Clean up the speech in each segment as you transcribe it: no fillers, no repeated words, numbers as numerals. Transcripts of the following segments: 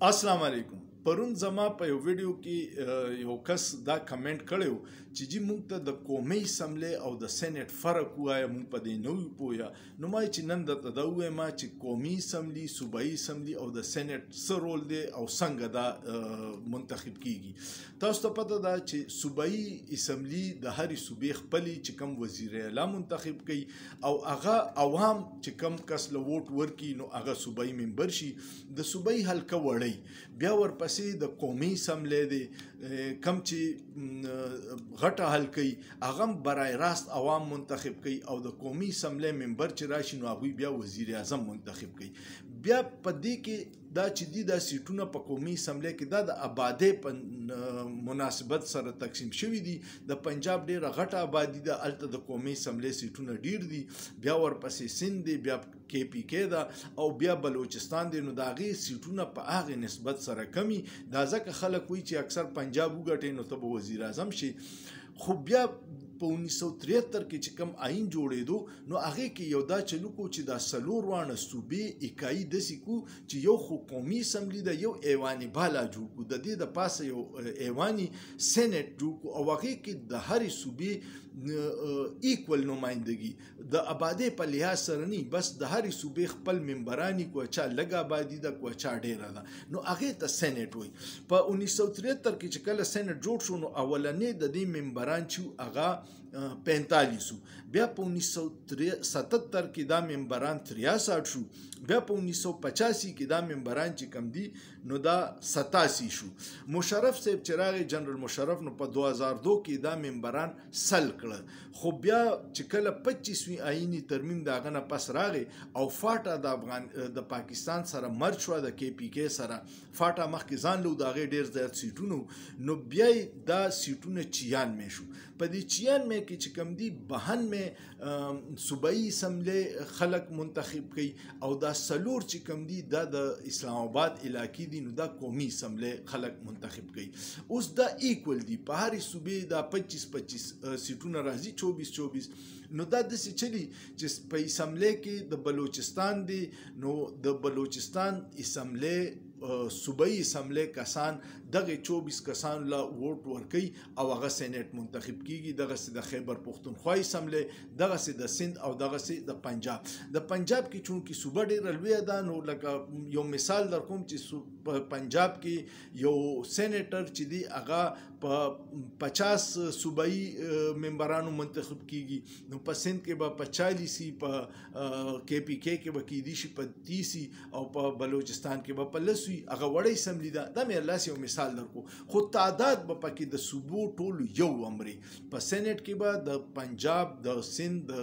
अस्सलाम वालेकुम। پرون زما په یو ویډیو کې یو کس دا کمنټ کړو چې جی موږ ته د قومي اسمبلی او د سېنات فرق وایي، موږ په دې نه وي پوهه. نو ما چې نن درته دا ووایم چې قومي اسمبلی، صوبایي اسمبلی او د سېنات څه رول دی او څنګه دا منتخب کیږي. تاسو ته پته ده چې صوبایي اسمبلی د هرې صوبې خپلې چې کوم وزیر اعلی منتخب کوي او هغه عوام چې کوم کس له ووټ ورکړي نو هغه صوبایي ممبر شي. د صوبایي حلقه وړی بیا ورپسې د قومي اسمبلی دی کم چې غټه حلقه هغه برای راست عوام منتخب کوي او د قومي اسمبلی ممبر چې راشي نو هغوی بیا وزیر اعظم منتخب کوي. بیا په دې کې دا چې دي دا سیټونه په قومي اسمبلی کې دا د آبادۍ په مناسبت سره تقسیم شوي دي. د پنجاب ډېره غټه آبادي ده، هلته د قومي اسمبلی سیټونه ډېر دي. بیا ورپسې سند دی، بیا KPK ده او بیا بلوچستان دی. نو د هغې سیټونه په هغې نسبت سره کمی دا ځکه خلک وایي چې اکثر پنجاب وګټې نو ته به وزیر اعظم شي. خو بیا په 1973 کې چې کوم آئین جوړېدو نو هغې کې یو دا چلو کو چې دا څلور واړه صوبې اکایي داسې کو چې یو خو قومي اسمبلي ده، یو ایواني بالا جوړ کو، د دې د پاسه یو ایواني سېنات جوړ کو او هغې کې د هرې صوبې ایکول نمایندګي د آبادۍ په لحاظ سره نه، بس د هرې صوبې خپل ممبران کو چا لږ آبادي ده کو چا ډېره ده نو هغې ته سېنات وایي. په 1973 کې چې کله سېنات جوړ شو نو اولنې د دې ممبران چې هغه 45 بیا په 1977 کې دا ممبران 63 شو، بیا په 1985 کې دا ممبران چې کم دي نو دا 87 شو. مشرف صاحب چې راغی جنرال مشرف نو په 2002 کې دا ممبران سل کړه. خو بیا چې کله 25وی آئینی ترمیم د هغه نه پس راغی او فاټا د پاکستان سره مرج شوه د KPK سره، فاټا مخکې ځان له د هغې ډېر زیات سیټونو نو بیا یې دا سیټونه 96 شو. په دې 96 کې چې کوم دي 92 صوبایي اسمبلی خلک منتخب کوي او دا څلور چې کوم دي دا د اسلام آباد علاقې دي نو دا قومي اسمبلی خلک منتخب کوي. اوس دا ایکول دي، په هرې صوبې دا 25 سیټونه راځي، 24 نو دا داسې چلی چې په اسمبلی کې د بلوچستان دی نو د بلوچستان اسمبلی صوبایي اسمبلی کسان دغه 24 کسان له ووټ ورکوي او هغه سېنات منتخب کیږي. دغسې د خیبر پښتونخوا اسمبلی، دغسې د سند او دغسې د پنجاب. د پنجاب کې چونکې صوبه ډېره لویه ده نو لکه یو مثال در کوم چې په پنجاب کې یو سېنیټر چې دی هغه په 50 صوبایي ممبرانو منتخب کیږي. نو په سند کې به په 40، په KPK کې به کیدی شي په 30 او په بلوچستان کې به په 10. هغه وړه اسمبلی ده. دا مې الله یو مثال درکو، خو تعداد به پکې د صوبو ټولو یو عمري. په سېنات کې به د پنجاب، د سند، د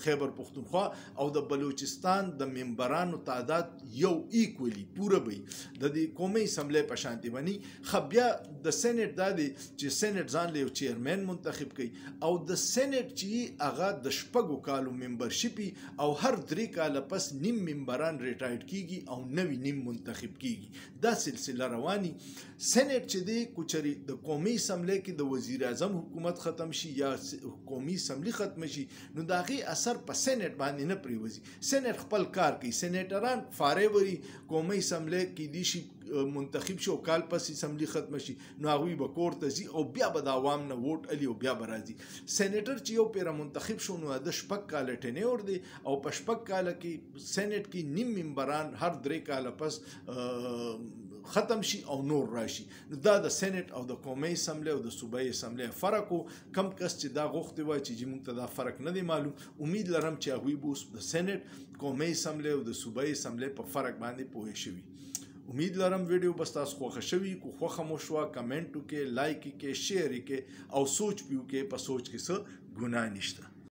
خیبر پښتونخوا او د بلوچستان د ممبرانو تعداد یو ایکولی پوره وي د دې قومي اسمبلی په شانتي باندې. خو بیا د سېنات دا دی چې سېنات ځان له یو چیرمن منتخب کوي او د سېنات چې هغه د 6 کالو ممبرشپي او هر 3 کاله پس نیم ممبران ریټایرډ کیږي او نوی نیم منتخب کیږي. دا سلسله رواني. سېنات چې دی کوچري د قومي اسمبلی کې د وزیر اعظم حکومت ختم شي یا قومي اسمبلی ختم شي نو د هغې اثر په سېنات باندې نه پرېوځي. سېنات خپل کار کوي. سېنیټران فارغ قومي اسمبلی کې دي شي منتخب شي او کال پس اسمبلی ختم شي نو هغوی به کور ته ځي او بیا به د عوام نه ووټ الي او بیا به راځي. سېنیټر چې یو پیره منتخب شو نو د 6 کاله ټینیور دی او په 6 کاله کې سېنات کې نیم ممبران هر 3 کاله پس ختم شي او نور راشي. نو دا د سېنات او د قومي اسمبلی او د صوبایي اسمبلی فرق و. کم کس چې دا غوښتي وای چې موږ ته دا فرق نه دی معلوم، امید لرم چې هغوی به اوس د سېنات، قومي اسمبلی او د صوبایي اسمبلی په فرق باندې پوه شوي. امید لرم ویډیو بس تاسو خوښه شوي. کو خوښه مو شوه کمنټ وکړئ، لایک یې کړئ، شیر یې کړئ او سوچ پې وکړئ. په سوچ کې څه ګناه نشته.